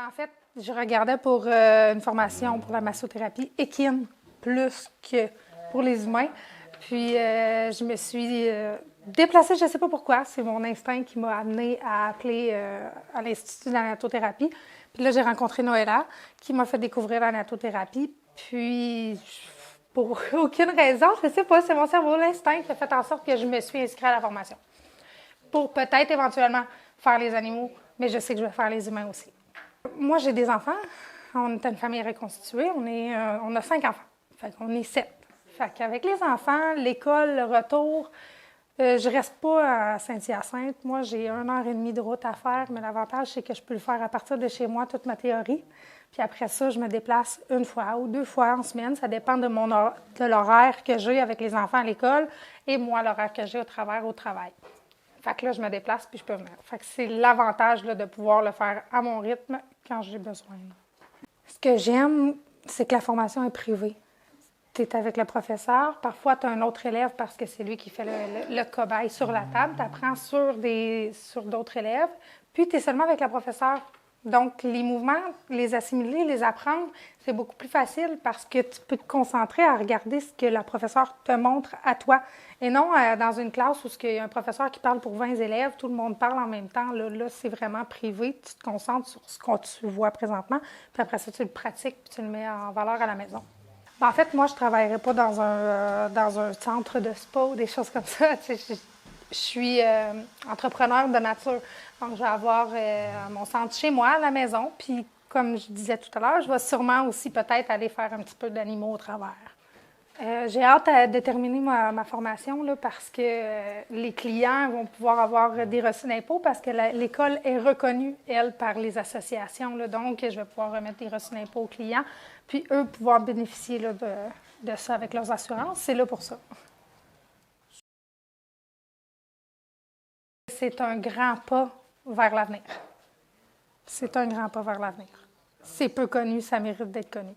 En fait, je regardais pour une formation pour la massothérapie équine plus que pour les humains. Puis, je me suis déplacée, je ne sais pas pourquoi. C'est mon instinct qui m'a amenée à appeler à l'Institut de la nattothérapie. Puis là, j'ai rencontré Noëlla qui m'a fait découvrir la nattothérapie. Puis, pour aucune raison, je ne sais pas, c'est mon cerveau, l'instinct qui a fait en sorte que je me suis inscrite à la formation. Pour peut-être éventuellement faire les animaux, mais je sais que je vais faire les humains aussi. Moi, j'ai des enfants. On est une famille reconstituée. On a 5 enfants. Fait qu'on est 7. Fait qu'avec les enfants, l'école, le retour, je reste pas à Saint-Hyacinthe. Moi, j'ai 1h30 de route à faire, mais l'avantage, c'est que je peux le faire à partir de chez moi, toute ma théorie. Puis après ça, je me déplace 1 fois ou 2 fois en semaine. Ça dépend de l'horaire que j'ai avec les enfants à l'école et moi, l'horaire que j'ai au travail. Fait que là, je me déplace puis je peux venir. Fait que c'est l'avantage là, de pouvoir le faire à mon rythme quand j'ai besoin. Ce que j'aime, c'est que la formation est privée. Tu es avec le professeur. Parfois, tu as un autre élève parce que c'est lui qui fait le cobaye sur la table. Tu apprends sur d'autres élèves. Puis, tu es seulement avec la professeure. Donc, les mouvements, les assimiler, les apprendre, c'est beaucoup plus facile parce que tu peux te concentrer à regarder ce que la professeure te montre à toi. Et non dans une classe où il y a un professeur qui parle pour 20 élèves, tout le monde parle en même temps. Là c'est vraiment privé. Tu te concentres sur ce que tu vois présentement. Puis après ça, tu le pratiques puis tu le mets en valeur à la maison. En fait, moi, je ne travaillerais pas dans un centre de spa ou des choses comme ça. Je suis entrepreneur de nature. Donc, je vais avoir mon centre chez moi, à la maison. Puis, comme je disais tout à l'heure, je vais sûrement aussi peut-être aller faire un petit peu d'animaux au travers. J'ai hâte de terminer ma formation là, parce que les clients vont pouvoir avoir des reçus d'impôts parce que l'école est reconnue, elle, par les associations. Là, donc, je vais pouvoir remettre des reçus d'impôts aux clients, puis eux pouvoir bénéficier là, de ça avec leurs assurances. C'est là pour ça. C'est un grand pas vers l'avenir. C'est un grand pas vers l'avenir. C'est peu connu, ça mérite d'être connu.